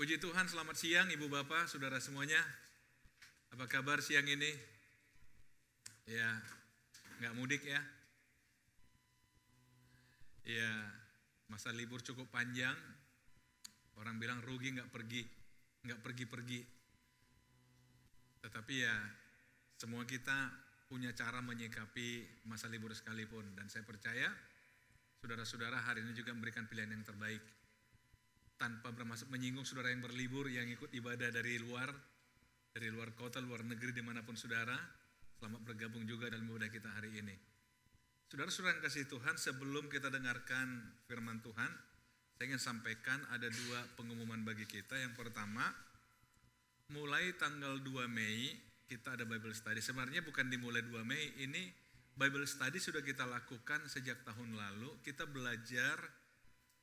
Puji Tuhan, selamat siang Ibu Bapak, Saudara semuanya. Apa kabar siang ini? Ya, nggak mudik ya? Ya, masa libur cukup panjang. Orang bilang rugi nggak pergi-pergi. Tetapi ya, semua kita punya cara menyikapi masa libur sekalipun. Dan saya percaya, saudara-saudara hari ini juga memberikan pilihan yang terbaik. Tanpa bermaksud menyinggung saudara yang berlibur, yang ikut ibadah dari luar kota, luar negeri, dimanapun saudara, selamat bergabung juga dalam ibadah kita hari ini. Saudara-saudara yang kasih Tuhan, sebelum kita dengarkan firman Tuhan, saya ingin sampaikan ada dua pengumuman bagi kita. Yang pertama, mulai tanggal 2 Mei, kita ada Bible Study. Sebenarnya bukan dimulai 2 Mei, ini Bible Study sudah kita lakukan sejak tahun lalu. Kita belajar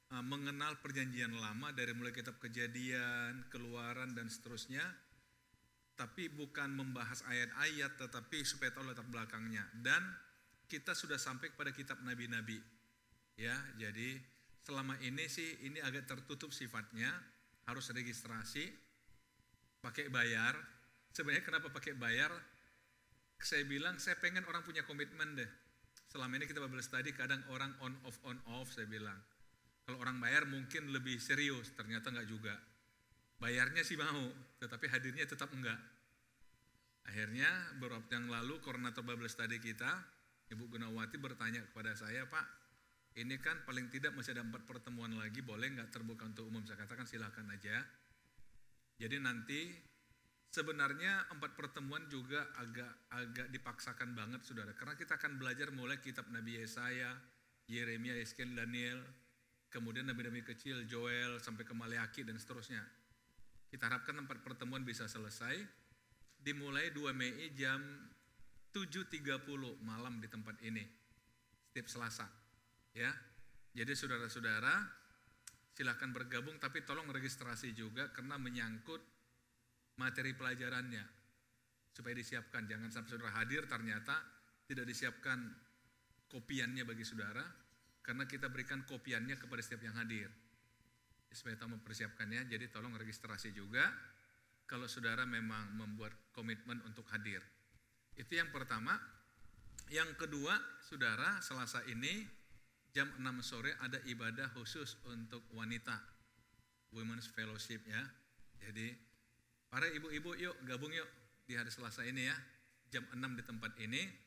mengenal perjanjian lama dari mulai kitab Kejadian, Keluaran dan seterusnya, tapi bukan membahas ayat-ayat, tetapi supaya tahu latar belakangnya. Dan kita sudah sampai kepada kitab nabi-nabi, ya. Jadi selama ini sih ini agak tertutup sifatnya, harus registrasi, pakai bayar. Sebenarnya kenapa pakai bayar? Saya bilang saya pengen orang punya komitmen deh. Selama ini kita Bible Study kadang orang on off, saya bilang. Kalau orang bayar mungkin lebih serius, ternyata enggak juga. Bayarnya sih mau, tetapi hadirnya tetap enggak. Akhirnya beberapa waktu yang lalu koordinator Bible Study kita, Ibu Gunawati bertanya kepada saya, Pak, ini kan paling tidak masih ada 4 pertemuan lagi, boleh enggak terbuka untuk umum? Saya katakan silakan aja. Jadi nanti sebenarnya 4 pertemuan juga agak dipaksakan banget saudara, karena kita akan belajar mulai kitab Nabi Yesaya, Yeremia, Yeskiel, Daniel, kemudian nabi-nabi kecil, Joel, sampai ke Maleaki dan seterusnya. Kita harapkan 4 pertemuan bisa selesai, dimulai 2 Mei jam 7.30 malam di tempat ini, setiap Selasa. Ya, jadi saudara-saudara silahkan bergabung, tapi tolong registrasi juga karena menyangkut materi pelajarannya, supaya disiapkan. Jangan sampai saudara hadir ternyata tidak disiapkan kopiannya bagi saudara, karena kita berikan kopiannya kepada setiap yang hadir. Supaya tahu mempersiapkannya, jadi tolong registrasi juga kalau saudara memang membuat komitmen untuk hadir. Itu yang pertama. Yang kedua, saudara, Selasa ini jam 6 sore ada ibadah khusus untuk wanita, Women's Fellowship ya. Jadi para ibu-ibu yuk gabung yuk di hari Selasa ini ya, jam 6 di tempat ini.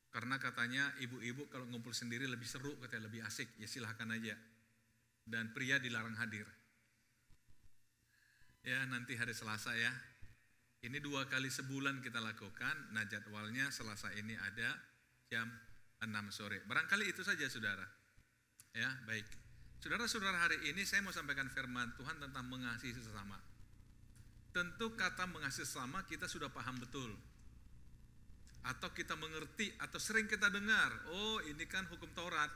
Karena katanya ibu-ibu kalau ngumpul sendiri lebih seru, katanya lebih asik, ya silahkan aja. Dan pria dilarang hadir. Ya nanti hari Selasa ya. Ini 2 kali sebulan kita lakukan. Nah jadwalnya Selasa ini ada jam 6 sore. Barangkali itu saja saudara. Ya baik. Saudara-saudara, hari ini saya mau sampaikan firman Tuhan tentang mengasihi sesama. Tentu kata mengasihi sesama kita sudah paham betul. Atau kita mengerti, atau sering kita dengar, oh ini kan hukum Taurat,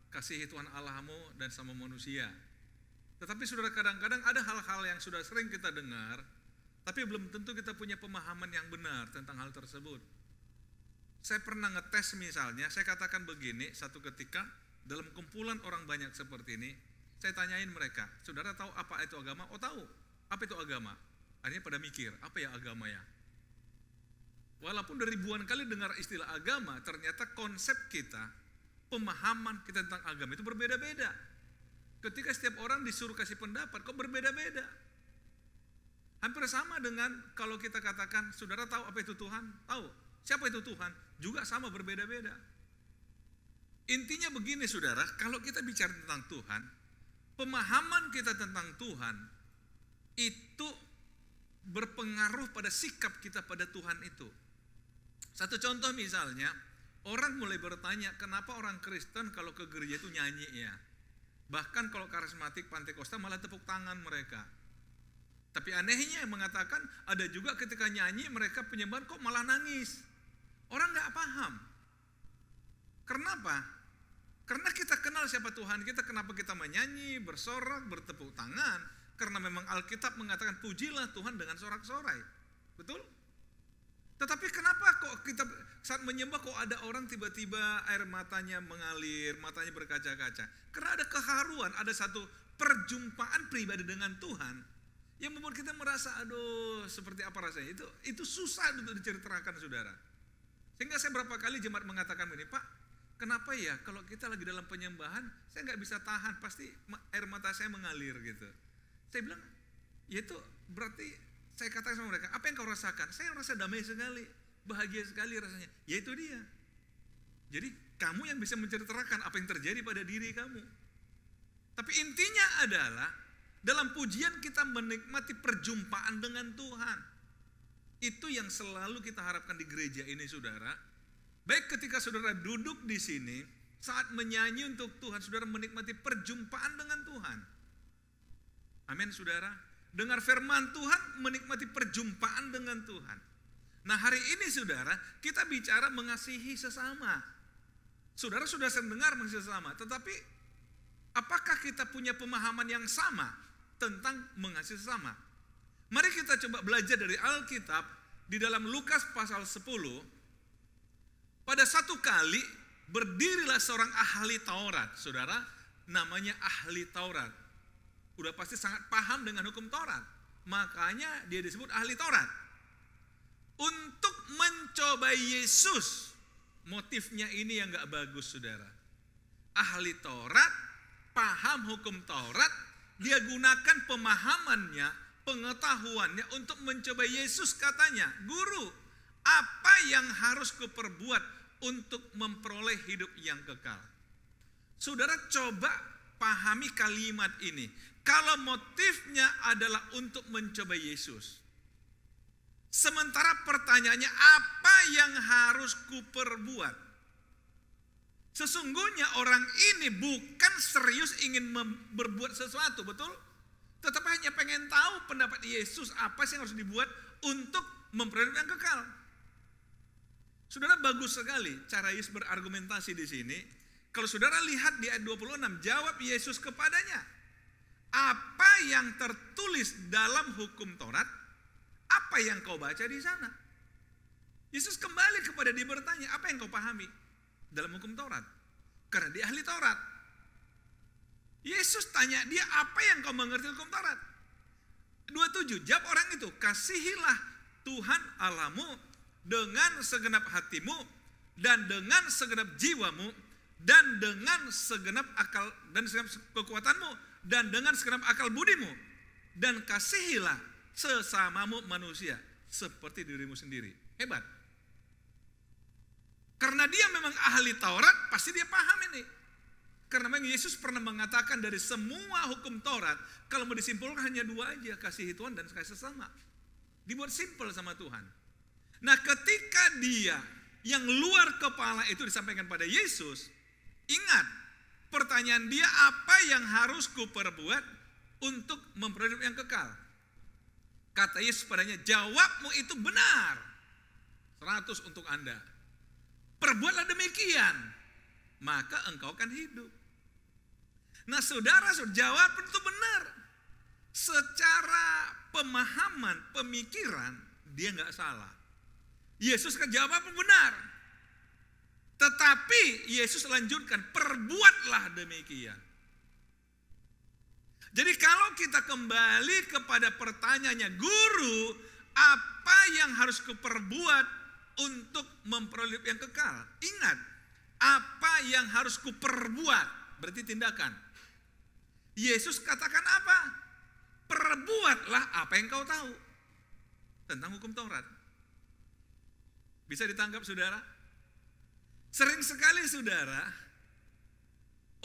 kasihi Tuhan Allahmu dan sama manusia. Tetapi saudara, kadang-kadang ada hal-hal yang sudah sering kita dengar, tapi belum tentu kita punya pemahaman yang benar tentang hal tersebut. Saya pernah ngetes misalnya, saya katakan begini, satu ketika dalam kumpulan orang banyak seperti ini, saya tanyain mereka, saudara tahu apa itu agama? Oh tahu, apa itu agama? Akhirnya pada mikir, apa ya agama ya? Walaupun ribuan kali dengar istilah agama, ternyata konsep kita, pemahaman kita tentang agama itu berbeda-beda. Ketika setiap orang disuruh kasih pendapat, kok berbeda-beda. Hampir sama dengan kalau kita katakan, saudara tahu apa itu Tuhan? Tahu. Siapa itu Tuhan? Juga sama, berbeda-beda. Intinya begini saudara, kalau kita bicara tentang Tuhan, pemahaman kita tentang Tuhan, itu berpengaruh pada sikap kita pada Tuhan itu. Satu contoh misalnya, orang mulai bertanya kenapa orang Kristen kalau ke gereja itu nyanyi ya. Bahkan kalau karismatik Pantekosta malah tepuk tangan mereka. Tapi anehnya yang mengatakan ada juga ketika nyanyi mereka penyembahan kok malah nangis. Orang gak paham. Kenapa? Karena kita kenal siapa Tuhan kita, kenapa kita menyanyi, bersorak, bertepuk tangan. Karena memang Alkitab mengatakan pujilah Tuhan dengan sorak-sorai. Betul? Tetapi kenapa kok kita saat menyembah kok ada orang tiba-tiba air matanya mengalir, matanya berkaca-kaca? Karena ada keharuan, ada satu perjumpaan pribadi dengan Tuhan yang membuat kita merasa, aduh seperti apa rasanya, itu susah untuk diceritakan saudara. Sehingga saya berapa kali jemaat mengatakan begini, Pak, kenapa ya kalau kita lagi dalam penyembahan, saya nggak bisa tahan, pasti air mata saya mengalir gitu. Saya bilang, ya itu berarti saya katakan sama mereka, apa yang kau rasakan? Saya merasa damai sekali, bahagia sekali rasanya. Ya itu dia. Jadi kamu yang bisa menceritakan apa yang terjadi pada diri kamu. Tapi intinya adalah dalam pujian kita menikmati perjumpaan dengan Tuhan. Itu yang selalu kita harapkan di gereja ini saudara. Baik ketika saudara duduk di sini, saat menyanyi untuk Tuhan, saudara menikmati perjumpaan dengan Tuhan. Amin saudara. Dengar firman Tuhan, menikmati perjumpaan dengan Tuhan. Nah hari ini saudara, kita bicara mengasihi sesama. Saudara sudah sering dengar mengasihi sesama, tetapi apakah kita punya pemahaman yang sama tentang mengasihi sesama? Mari kita coba belajar dari Alkitab di dalam Lukas pasal 10. Pada satu kali berdirilah seorang ahli Taurat, saudara, namanya ahli Taurat. Udah pasti sangat paham dengan hukum Taurat, makanya dia disebut ahli Taurat. Untuk mencoba Yesus, motifnya ini yang gak bagus saudara. Ahli Taurat, paham hukum Taurat, dia gunakan pemahamannya, pengetahuannya untuk mencoba Yesus. Katanya, guru, apa yang harus kuperbuat untuk memperoleh hidup yang kekal? Saudara coba pahami kalimat ini. Kalau motifnya adalah untuk mencoba Yesus, sementara pertanyaannya apa yang harus kuperbuat? Sesungguhnya orang ini bukan serius ingin berbuat sesuatu, betul? Tetapi hanya pengen tahu pendapat Yesus apa sih yang harus dibuat untuk memperoleh hidup yang kekal. Saudara, bagus sekali cara Yesus berargumentasi di sini. Kalau saudara lihat di ayat 26, jawab Yesus kepadanya, apa yang tertulis dalam hukum Taurat? Apa yang kau baca di sana? Yesus kembali kepada dia bertanya, apa yang kau pahami dalam hukum Taurat? Karena dia ahli Taurat. Yesus tanya dia, apa yang kau mengerti hukum Taurat? 27, jawab orang itu, kasihilah Tuhan Allahmu dengan segenap hatimu, dan dengan segenap jiwamu, dan dengan segenap akal, dan segenap kekuatanmu, dan dengan segenap akal budimu, dan kasihilah sesamamu manusia seperti dirimu sendiri. Hebat. Karena dia memang ahli Taurat, pasti dia paham ini. Karena memang Yesus pernah mengatakan dari semua hukum Taurat, kalau mau disimpulkan hanya dua aja, kasihi Tuhan dan kasih sesama. Dibuat simpel sama Tuhan. Nah ketika dia yang luar kepala itu disampaikan pada Yesus, ingat pertanyaan dia, apa yang harus kuperbuat untuk memperoleh hidup yang kekal? Kata Yesus padanya, jawabmu itu benar. 100 untuk Anda. Perbuatlah demikian, maka engkau akan hidup. Nah saudara, jawab itu benar. Secara pemahaman, pemikiran, dia nggak salah. Yesus kan jawab benar. Tetapi Yesus lanjutkan, perbuatlah demikian. Jadi kalau kita kembali kepada pertanyaannya, guru, apa yang harus kuperbuat untuk memperoleh hidup yang kekal? Ingat, apa yang harus kuperbuat berarti tindakan. Yesus katakan apa? Perbuatlah apa yang kau tahu tentang hukum Taurat. Bisa ditangkap saudara? Sering sekali saudara,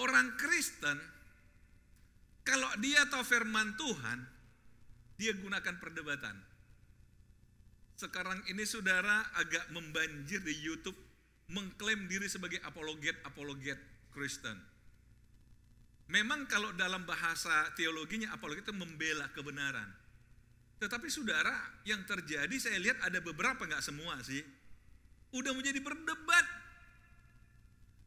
orang Kristen kalau dia tahu firman Tuhan, dia gunakan perdebatan. Sekarang ini saudara agak membanjir di YouTube mengklaim diri sebagai apologet Kristen. Memang kalau dalam bahasa teologinya apologet itu membela kebenaran. Tetapi saudara, yang terjadi saya lihat ada beberapa, nggak semua sih, udah menjadi berdebat.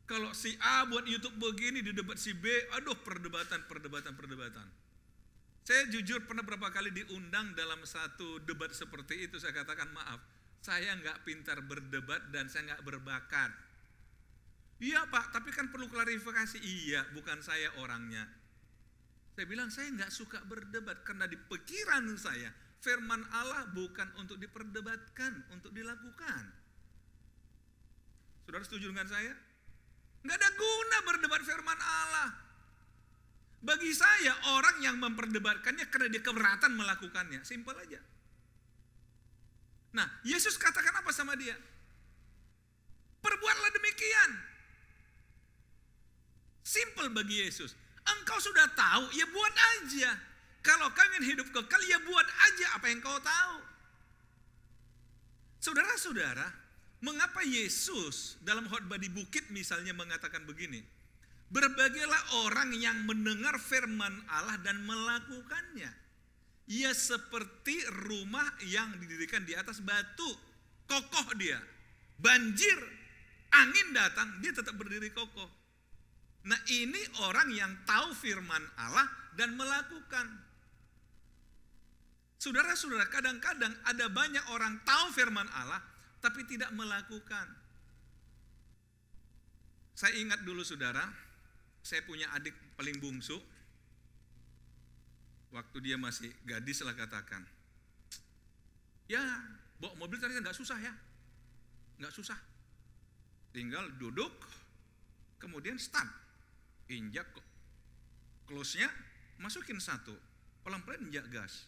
Kalau si A buat YouTube begini, di debat si B, aduh perdebatan. Saya jujur pernah berapa kali diundang dalam satu debat seperti itu, saya katakan maaf, saya nggak pintar berdebat dan saya nggak berbakat. Iya Pak, tapi kan perlu klarifikasi. Iya, bukan saya orangnya. Saya bilang saya nggak suka berdebat karena di pikiran saya firman Allah bukan untuk diperdebatkan, untuk dilakukan. Saudara setuju dengan saya? Nggak ada guna berdebat firman Allah. Bagi saya orang yang memperdebatkannya karena dia keberatan melakukannya, simpel aja. Nah, Yesus katakan apa sama dia? Perbuatlah demikian. Simpel bagi Yesus. Engkau sudah tahu, ya buat aja. Kalau kau ingin hidup kekal, ya buat aja apa yang kau tahu. Saudara-saudara, mengapa Yesus dalam khotbah di bukit misalnya mengatakan begini? Berbahagialah orang yang mendengar firman Allah dan melakukannya. Ia seperti rumah yang didirikan di atas batu. Kokoh dia. Banjir, angin datang, dia tetap berdiri kokoh. Nah, ini orang yang tahu firman Allah dan melakukan. Saudara-saudara, kadang-kadang ada banyak orang tahu firman Allah tapi tidak melakukan. Saya ingat dulu saudara, saya punya adik paling bungsu. Waktu dia masih gadis lah katakan. Ya, bawa mobil ternyata nggak susah ya. Nggak susah. Tinggal duduk, kemudian start. Injak close-nya, masukin satu, pelan-pelan injak gas.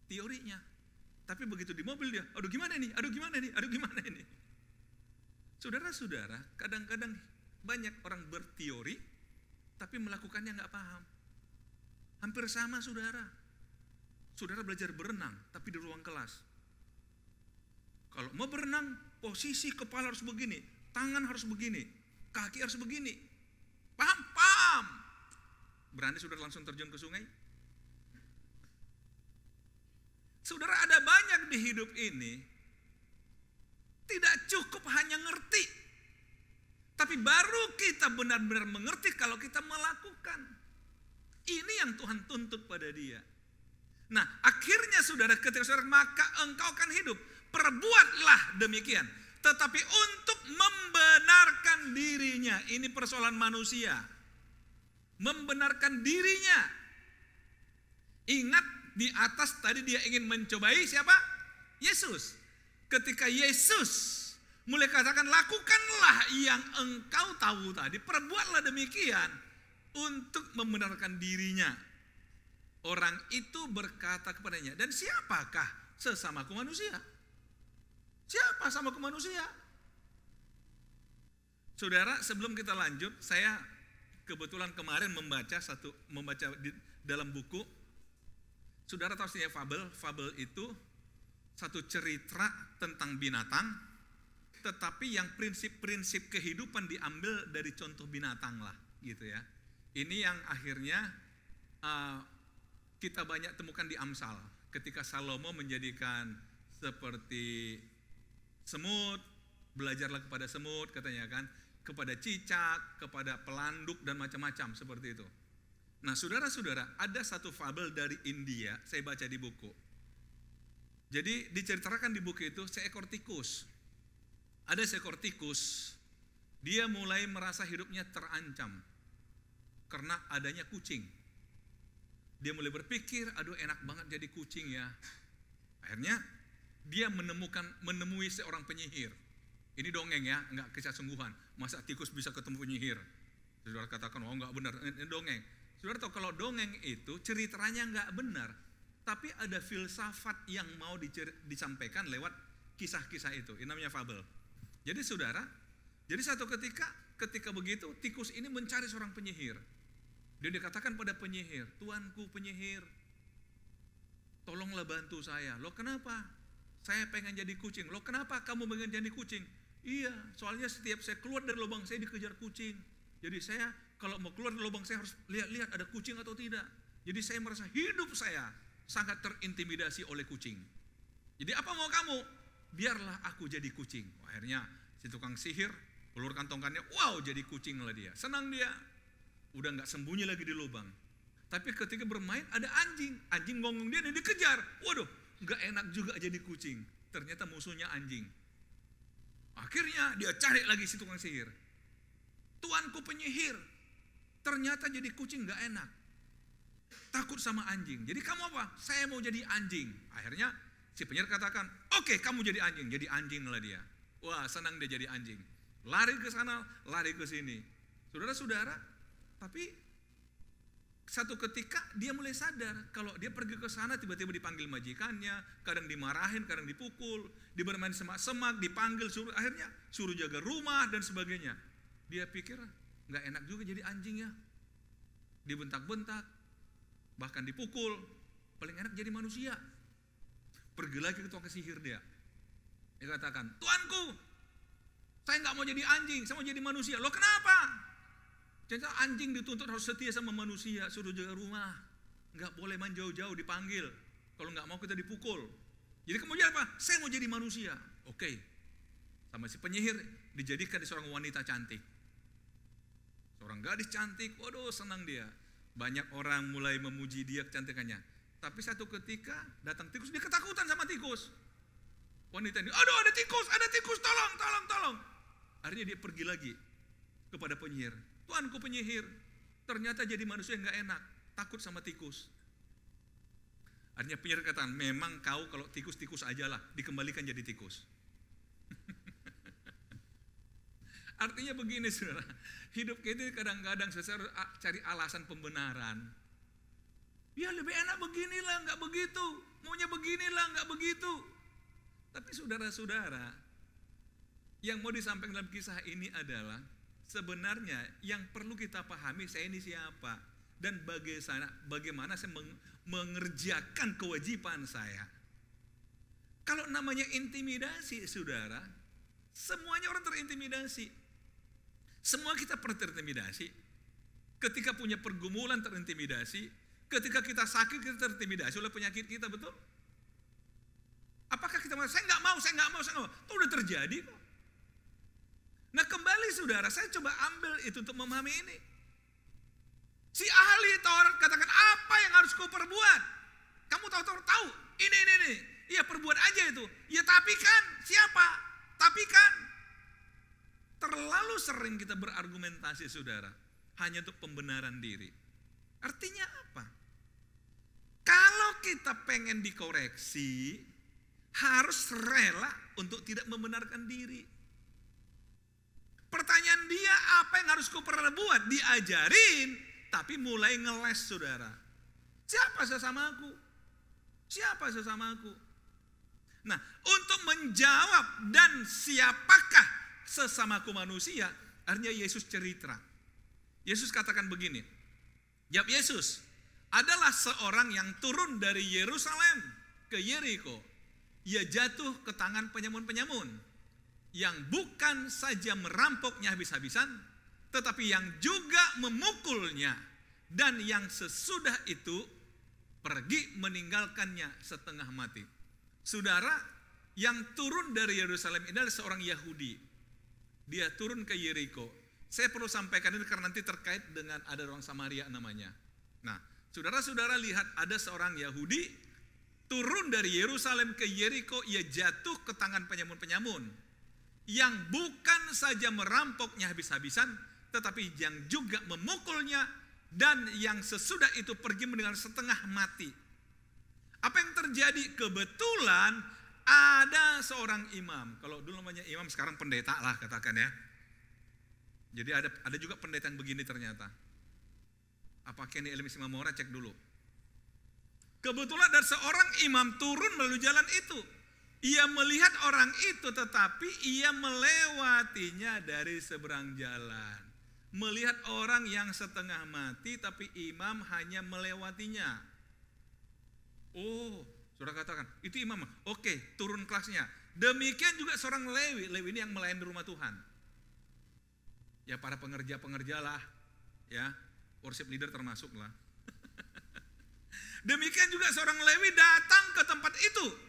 Teorinya. Tapi begitu di mobil dia, aduh gimana ini, aduh gimana ini, aduh gimana ini. Saudara-saudara, kadang-kadang banyak orang berteori, tapi melakukannya nggak paham. Hampir sama saudara. Saudara belajar berenang, tapi di ruang kelas. Kalau mau berenang, posisi kepala harus begini, tangan harus begini, kaki harus begini. Paham. Berani saudara langsung terjun ke sungai? Saudara, ada banyak di hidup ini tidak cukup hanya ngerti, tapi baru kita benar-benar mengerti kalau kita melakukan. Ini yang Tuhan tuntut pada dia. Nah, akhirnya saudara, ketika saudara, maka engkau akan hidup. Perbuatlah demikian. Tetapi untuk membenarkan dirinya, ini persoalan manusia. Membenarkan dirinya. Ingat di atas tadi dia ingin mencobai siapa? Yesus. Ketika Yesus mulai katakan lakukanlah yang engkau tahu tadi, perbuatlah demikian untuk membenarkan dirinya. Orang itu berkata kepadanya, dan siapakah sesamaku manusia? Siapa sama ke manusia? Saudara, sebelum kita lanjut, saya kebetulan kemarin membaca di dalam buku. Saudara tahu sih ya fabel? Fabel itu satu cerita tentang binatang, tetapi yang prinsip-prinsip kehidupan diambil dari contoh binatang lah, gitu ya. Ini yang akhirnya kita banyak temukan di Amsal. Ketika Salomo menjadikan seperti semut, belajarlah kepada semut katanya kan, kepada cicak, kepada pelanduk dan macam-macam seperti itu. Nah, saudara-saudara, ada satu fabel dari India, saya baca di buku. Jadi diceritakan di buku itu seekor tikus. Ada seekor tikus, dia mulai merasa hidupnya terancam karena adanya kucing. Dia mulai berpikir, aduh enak banget jadi kucing ya. Akhirnya dia menemui seorang penyihir. Ini dongeng ya, enggak kisah sungguhan. Masa tikus bisa ketemu penyihir? Saudara katakan, oh enggak benar, ini dongeng. Saudara tahu kalau dongeng itu ceritanya enggak benar, tapi ada filsafat yang mau disampaikan lewat kisah-kisah itu. Ini namanya fabel. Jadi saudara, jadi satu ketika begitu, tikus ini mencari seorang penyihir. Dia dikatakan pada penyihir, Tuanku penyihir, tolonglah bantu saya. Loh kenapa? Saya pengen jadi kucing. Loh kenapa kamu pengen jadi kucing? Iya, soalnya setiap saya keluar dari lubang saya dikejar kucing. Jadi saya kalau mau keluar dari lubang saya harus lihat-lihat ada kucing atau tidak. Jadi saya merasa hidup saya sangat terintimidasi oleh kucing. Jadi apa mau kamu? Biarlah aku jadi kucing. Akhirnya si tukang sihir ulurkan tongkatnya, wow jadi kucing lah dia. Senang dia. Udah gak sembunyi lagi di lubang. Tapi ketika bermain ada anjing. Anjing gonggong dia dan dikejar. Waduh, gak enak juga jadi kucing. Ternyata musuhnya anjing. Akhirnya dia cari lagi si tukang sihir. Tuanku penyihir. Ternyata jadi kucing gak enak. takut sama anjing. Jadi kamu apa? Saya mau jadi anjing. Akhirnya si penyihir katakan, oke, kamu jadi anjing. Jadi anjing lah dia. Wah, senang dia jadi anjing. Lari ke sana, lari ke sini. Saudara-saudara, tapi satu ketika dia mulai sadar kalau dia pergi ke sana tiba-tiba dipanggil majikannya, kadang dimarahin, kadang dipukul, bermain semak-semak, dipanggil, akhirnya suruh jaga rumah dan sebagainya. Dia pikir nggak enak juga jadi anjing ya, dibentak-bentak, bahkan dipukul, paling enak jadi manusia. Pergi lagi ke tukang sihir dia katakan, Tuanku, saya nggak mau jadi anjing, saya mau jadi manusia. Loh kenapa? Jadi anjing dituntut harus setia sama manusia, suruh jaga rumah, nggak boleh main jauh-jauh, dipanggil. Kalau nggak mau kita dipukul. Jadi kemudian apa? Saya mau jadi manusia. Oke. Sama si penyihir dijadikan seorang wanita cantik. Seorang gadis cantik, waduh senang dia. Banyak orang mulai memuji dia kecantikannya. Tapi satu ketika datang tikus, dia ketakutan sama tikus. Wanita ini, aduh ada tikus, tolong. Akhirnya dia pergi lagi kepada penyihir. Tuanku penyihir, ternyata jadi manusia yang gak enak, takut sama tikus. Akhirnya penyihir katakan, memang kau kalau tikus aja lah, dikembalikan jadi tikus. Artinya begini saudara, hidup kita kadang-kadang sesuatu cari alasan pembenaran. Ya lebih enak beginilah, nggak begitu. Maunya beginilah, nggak begitu. Tapi saudara-saudara, yang mau disampaikan dalam kisah ini adalah sebenarnya yang perlu kita pahami, saya ini siapa dan bagaimana saya mengerjakan kewajiban saya. Kalau namanya intimidasi, saudara, semuanya orang terintimidasi. Semua kita pernah terintimidasi. Ketika punya pergumulan terintimidasi. Ketika kita sakit kita terintimidasi oleh penyakit kita, betul? Apakah kita saya nggak mau. Itu udah terjadi kok. Nah kembali saudara, saya coba ambil itu untuk memahami ini. Si ahli Taurat katakan, apa yang harus kau perbuat? Kamu tahu, ini. Iya perbuat aja itu. Ya tapi kan, siapa? Tapi kan. Terlalu sering kita berargumentasi saudara, hanya untuk pembenaran diri. Artinya apa? Kalau kita pengen dikoreksi, harus rela untuk tidak membenarkan diri. Pertanyaan dia, apa yang harus kau perbuat? Diajarin, tapi mulai ngeles saudara. Siapa sesamaku? Nah, untuk menjawab dan siapakah sesamaku manusia, akhirnya Yesus cerita. Yesus katakan begini, jawab Yesus, adalah seorang yang turun dari Yerusalem ke Yeriko. Ia jatuh ke tangan penyamun-penyamun, yang bukan saja merampoknya habis-habisan, tetapi yang juga memukulnya, dan yang sesudah itu pergi meninggalkannya setengah mati. Saudara, yang turun dari Yerusalem ini adalah seorang Yahudi. Dia turun ke Yeriko. Saya perlu sampaikan ini karena nanti terkait dengan ada orang Samaria namanya. Nah, saudara-saudara lihat ada seorang Yahudi turun dari Yerusalem ke Yeriko, ia jatuh ke tangan penyamun-penyamun yang bukan saja merampoknya habis-habisan, tetapi yang juga memukulnya, dan yang sesudah itu pergi meninggal setengah mati. Apa yang terjadi? Kebetulan ada seorang imam, kalau dulu namanya imam, sekarang pendeta lah katakan ya. Jadi ada juga pendeta yang begini ternyata. Apakah ini ilmu Simamora? Cek dulu. Kebetulan ada seorang imam turun melalui jalan itu. Ia melihat orang itu, tetapi ia melewatinya dari seberang jalan. Melihat orang yang setengah mati, tapi imam hanya melewatinya. Oh, saudara katakan, itu imam. Oke, turun kelasnya. Demikian juga seorang Lewi. Lewi ini yang melayani rumah Tuhan. Ya para pengerja-pengerja lah. Ya, worship leader termasuk lah. Demikian juga seorang Lewi datang ke tempat itu.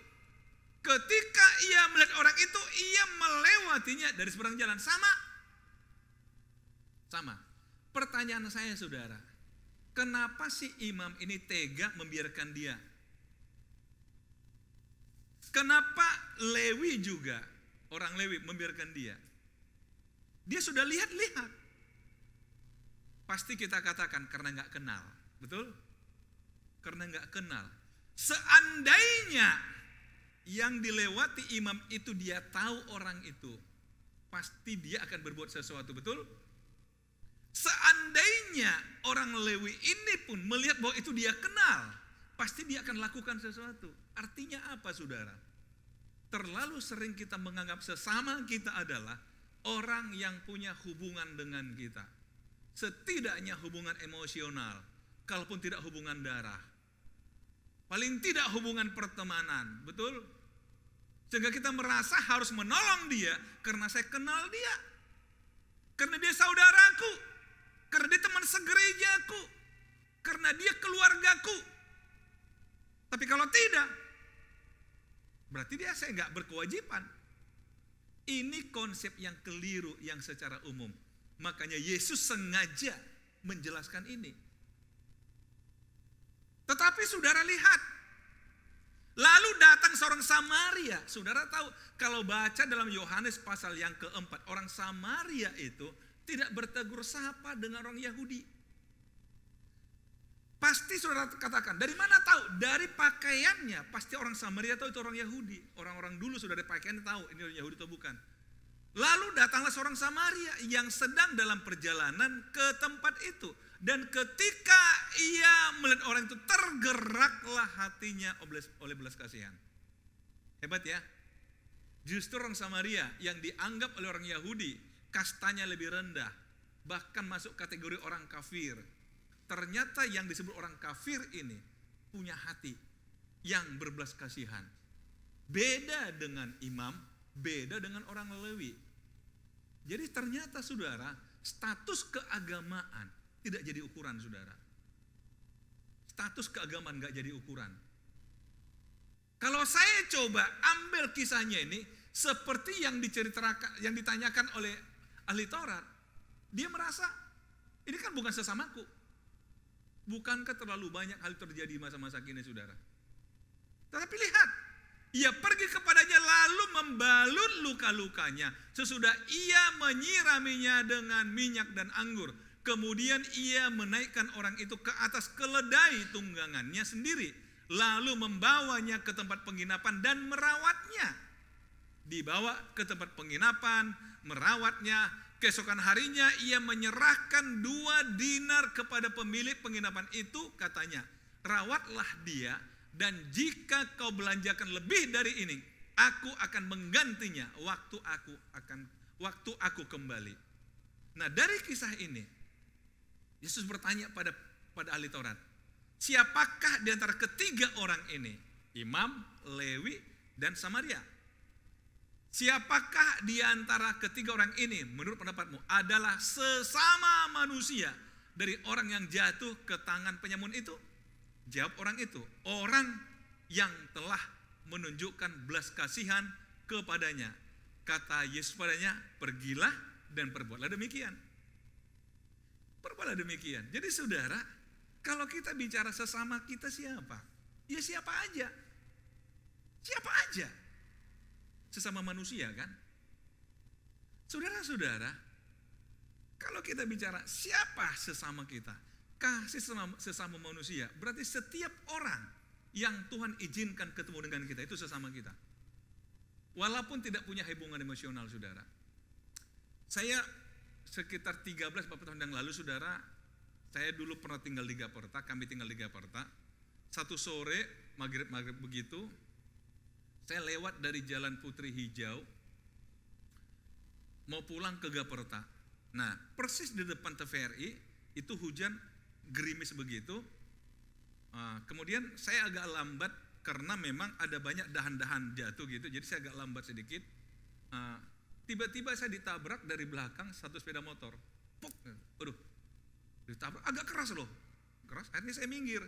Ketika ia melihat orang itu, ia melewatinya dari seberang jalan. Sama. Pertanyaan saya saudara, kenapa sih imam ini tega membiarkan dia? Kenapa Lewi juga, orang Lewi membiarkan dia? Dia sudah lihat. Pasti kita katakan karena nggak kenal, betul? karena nggak kenal. Seandainya yang dilewati imam itu dia tahu orang itu, pasti dia akan berbuat sesuatu, betul? Seandainya orang Lewi ini pun melihat bahwa itu dia kenal, pasti dia akan lakukan sesuatu. Artinya apa, saudara? Terlalu sering kita menganggap sesama kita adalah orang yang punya hubungan dengan kita. Setidaknya hubungan emosional, kalaupun tidak hubungan darah. Paling tidak hubungan pertemanan, betul? Sehingga kita merasa harus menolong dia karena saya kenal dia. Karena dia saudaraku, karena dia teman segerejaku, karena dia keluargaku. Tapi kalau tidak, berarti dia saya nggak berkewajiban. Ini konsep yang keliru yang secara umum. Makanya Yesus sengaja menjelaskan ini. Tetapi saudara lihat, lalu datang seorang Samaria. Saudara tahu, kalau baca dalam Yohanes pasal yang keempat, orang Samaria itu tidak bertegur sapa dengan orang Yahudi. Pasti saudara katakan, dari mana tahu? Dari pakaiannya, pasti orang Samaria tahu itu orang Yahudi. Orang-orang dulu sudah dari pakaiannya tahu ini orang Yahudi atau bukan. Lalu datanglah seorang Samaria yang sedang dalam perjalanan ke tempat itu. Dan ketika ia melihat orang itu, tergeraklah hatinya oleh belas kasihan. Hebat ya. Justru orang Samaria yang dianggap oleh orang Yahudi kastanya lebih rendah, bahkan masuk kategori orang kafir. Ternyata yang disebut orang kafir ini punya hati yang berbelas kasihan. Beda dengan imam, beda dengan orang Lewi. Jadi ternyata saudara, status keagamaan tidak jadi ukuran, saudara. Status keagamaan gak jadi ukuran. Kalau saya coba ambil kisahnya ini seperti yang diceritakan, yang ditanyakan oleh ahli Taurat, dia merasa ini kan bukan sesamaku. Bukankah terlalu banyak hal terjadi masa-masa kini, saudara? Tetapi lihat, ia pergi kepadanya lalu membalut luka-lukanya. Sesudah ia menyiraminya dengan minyak dan anggur. Kemudian ia menaikkan orang itu ke atas keledai tunggangannya sendiri. Lalu membawanya ke tempat penginapan dan merawatnya. Dibawa ke tempat penginapan, merawatnya. Keesokan harinya ia menyerahkan 2 dinar kepada pemilik penginapan itu, katanya, rawatlah dia, dan jika kau belanjakan lebih dari ini, aku akan menggantinya waktu aku kembali. Nah, dari kisah ini Yesus bertanya pada ahli Taurat, siapakah di antara ketiga orang ini? Imam, Lewi, dan Samaria. Siapakah di antara ketiga orang ini menurut pendapatmu adalah sesama manusia dari orang yang jatuh ke tangan penyamun itu? Jawab orang itu, orang yang telah menunjukkan belas kasihan kepadanya. Kata Yesus padanya, pergilah dan perbuatlah demikian. Perbuatlah demikian. Jadi saudara, kalau kita bicara sesama kita siapa? Ya siapa aja. Siapa aja. Sesama manusia kan? Saudara-saudara, kalau kita bicara siapa sesama kita, kasih sesama manusia, berarti setiap orang yang Tuhan izinkan ketemu dengan kita itu sesama kita. Walaupun tidak punya hubungan emosional, saudara. Saya sekitar 13-14 tahun yang lalu, saudara, saya dulu pernah tinggal di Gaperta, kami tinggal di Gaperta. Satu sore, maghrib begitu, saya lewat dari Jalan Putri Hijau, mau pulang ke Gaperta. Nah, persis di depan TVRI, itu hujan gerimis begitu. Kemudian saya agak lambat, karena memang ada banyak dahan-dahan jatuh gitu, jadi saya agak lambat sedikit. Tiba-tiba saya ditabrak dari belakang satu sepeda motor. Puk, aduh, ditabrak, agak keras loh. Keras, akhirnya saya minggir.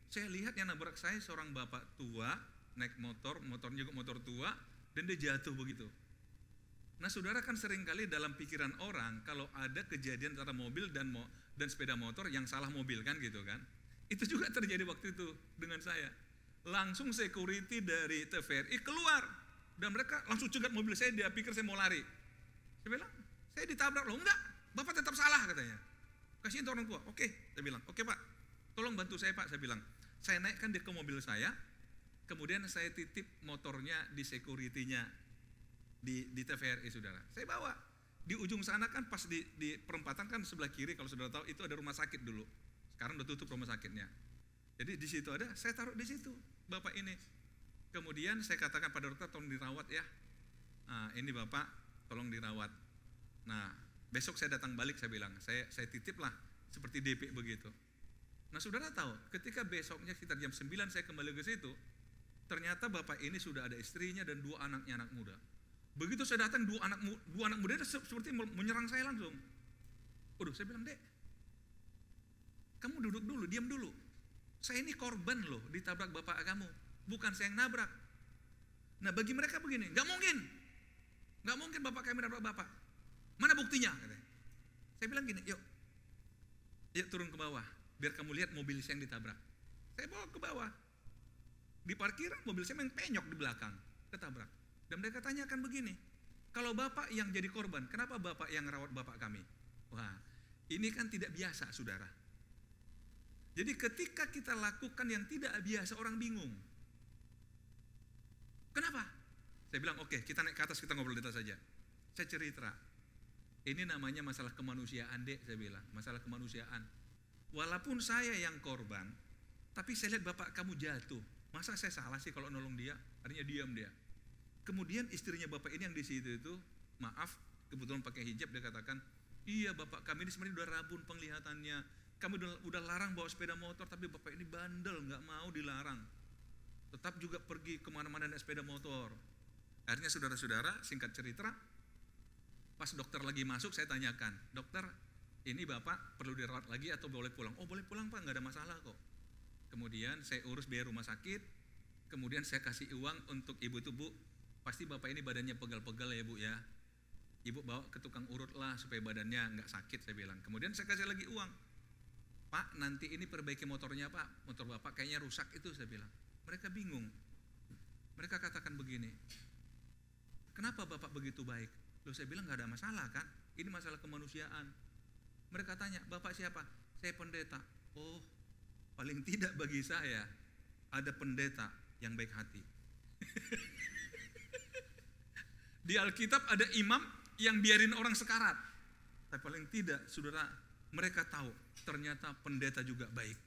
Saya lihat yang nabrak saya seorang bapak tua, naik motornya juga motor tua, dan dia jatuh begitu. Nah, saudara, kan seringkali dalam pikiran orang kalau ada kejadian antara mobil dan sepeda motor, yang salah mobil kan gitu kan. Itu juga terjadi waktu itu dengan saya. Langsung security dari TVRI keluar, dan mereka langsung cegat mobil saya, dia pikir saya mau lari. Saya bilang, saya ditabrak loh. Enggak, bapak tetap salah katanya. Kasihin orang tua. Oke, saya bilang, oke pak, tolong bantu saya pak, saya bilang. Saya naikkan dia ke mobil saya, kemudian saya titip motornya di security-nya di TVRI, saudara. Saya bawa. Di ujung sana kan pas di perempatan kan sebelah kiri, kalau saudara tahu itu ada rumah sakit dulu. Sekarang udah tutup rumah sakitnya. Jadi di situ ada, saya taruh di situ bapak ini. Kemudian saya katakan pada dokter, tolong dirawat ya. Nah, ini bapak tolong dirawat. Nah, besok saya datang balik, saya bilang, saya titip lah seperti DP begitu. Nah, saudara tahu, ketika besoknya sekitar jam 9 saya kembali ke situ, ternyata bapak ini sudah ada istrinya dan 2 anaknya, anak muda. Begitu saya datang, dua anak muda itu seperti menyerang saya langsung. Waduh, saya bilang, Dek, kamu duduk dulu, diam dulu. Saya ini korban loh, ditabrak bapak kamu, bukan saya yang nabrak. Nah, bagi mereka begini, nggak mungkin bapak kami nabrak bapak. Mana buktinya? Saya bilang gini, yuk turun ke bawah, biar kamu lihat mobil saya yang ditabrak. Saya bawa ke bawah, di parkiran mobil saya yang penyok di belakang, ketabrak. Dan mereka tanyakan begini, kalau bapak yang jadi korban, kenapa bapak yang rawat bapak kami? Wah, ini kan tidak biasa, saudara. Jadi ketika kita lakukan yang tidak biasa, orang bingung. Kenapa? Saya bilang, oke, kita naik ke atas, kita ngobrol di atas saja. Saya cerita, ini namanya masalah kemanusiaan, Dek, saya bilang, masalah kemanusiaan. Walaupun saya yang korban, tapi saya lihat bapak kamu jatuh. Masa saya salah sih kalau nolong dia? Artinya diam dia. Kemudian istrinya bapak ini yang di situ itu, maaf, kebetulan pakai hijab, dia katakan, iya bapak kami ini sebenarnya udah rabun penglihatannya. Kami udah larang bawa sepeda motor, tapi bapak ini bandel, nggak mau dilarang. Tetap juga pergi kemana-mana naik sepeda motor. Akhirnya saudara-saudara, singkat cerita, pas dokter lagi masuk, saya tanyakan, dokter, ini bapak perlu dirawat lagi atau boleh pulang? Oh boleh pulang pak, nggak ada masalah kok. Kemudian saya urus biaya rumah sakit, kemudian saya kasih uang untuk ibu itu, Bu, pasti bapak ini badannya pegal-pegal ya Bu ya. Ibu bawa ke tukang urut lah supaya badannya nggak sakit, saya bilang. Kemudian saya kasih lagi uang. Pak, nanti ini perbaiki motornya Pak, motor bapak kayaknya rusak itu, saya bilang. Mereka bingung. Mereka katakan begini, kenapa bapak begitu baik? Loh, saya bilang nggak ada masalah kan, ini masalah kemanusiaan. Mereka tanya, bapak siapa? Saya pendeta. Oh, paling tidak bagi saya ada pendeta yang baik hati. Di Alkitab ada imam yang biarin orang sekarat. Tapi paling tidak, saudara, mereka tahu ternyata pendeta juga baik.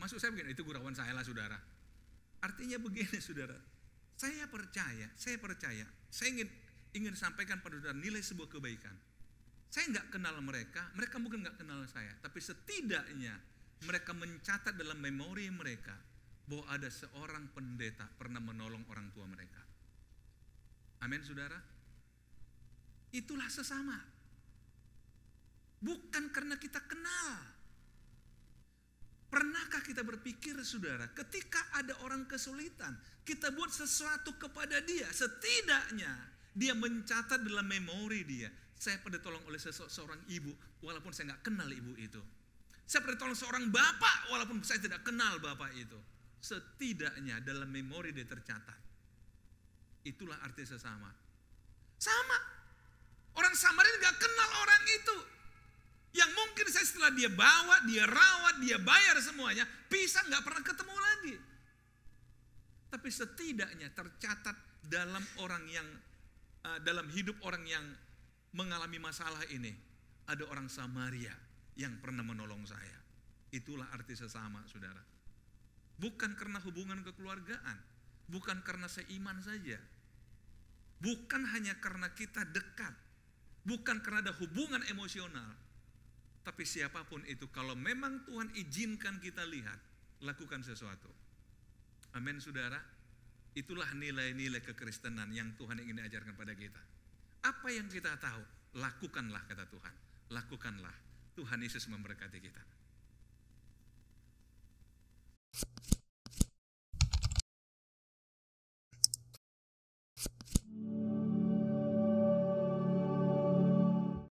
Maksud saya begini, itu gurauan saya lah saudara. Artinya begini saudara, saya percaya, saya ingin sampaikan pada saudara nilai sebuah kebaikan. Saya nggak kenal mereka mungkin nggak kenal saya, tapi setidaknya mereka mencatat dalam memori mereka bahwa ada seorang pendeta pernah menolong orang tua mereka. Amin saudara. Itulah sesama. Bukan karena kita kenal. Pernahkah kita berpikir saudara, ketika ada orang kesulitan, kita buat sesuatu kepada dia, setidaknya dia mencatat dalam memori dia, saya pernah ditolong oleh seorang ibu, walaupun saya nggak kenal ibu itu. Saya pernah ditolong seorang bapak, walaupun saya tidak kenal bapak itu. Setidaknya dalam memori dia tercatat. Itulah arti sesama. Sama. Orang Samaria nggak kenal orang itu. Yang mungkin saya setelah dia bawa, dia rawat, dia bayar semuanya, pisah nggak pernah ketemu lagi. Tapi setidaknya tercatat dalam orang yang dalam hidup orang yang mengalami masalah ini, ada orang Samaria yang pernah menolong saya. Itulah arti sesama, saudara. Bukan karena hubungan kekeluargaan, bukan karena seiman saja, bukan hanya karena kita dekat, bukan karena ada hubungan emosional. Tapi siapapun itu, kalau memang Tuhan izinkan kita lihat, lakukan sesuatu. Amin saudara. Itulah nilai-nilai kekristenan yang Tuhan ingin ajarkan pada kita. Apa yang kita tahu, lakukanlah kata Tuhan. Lakukanlah. Tuhan Yesus memberkati kita.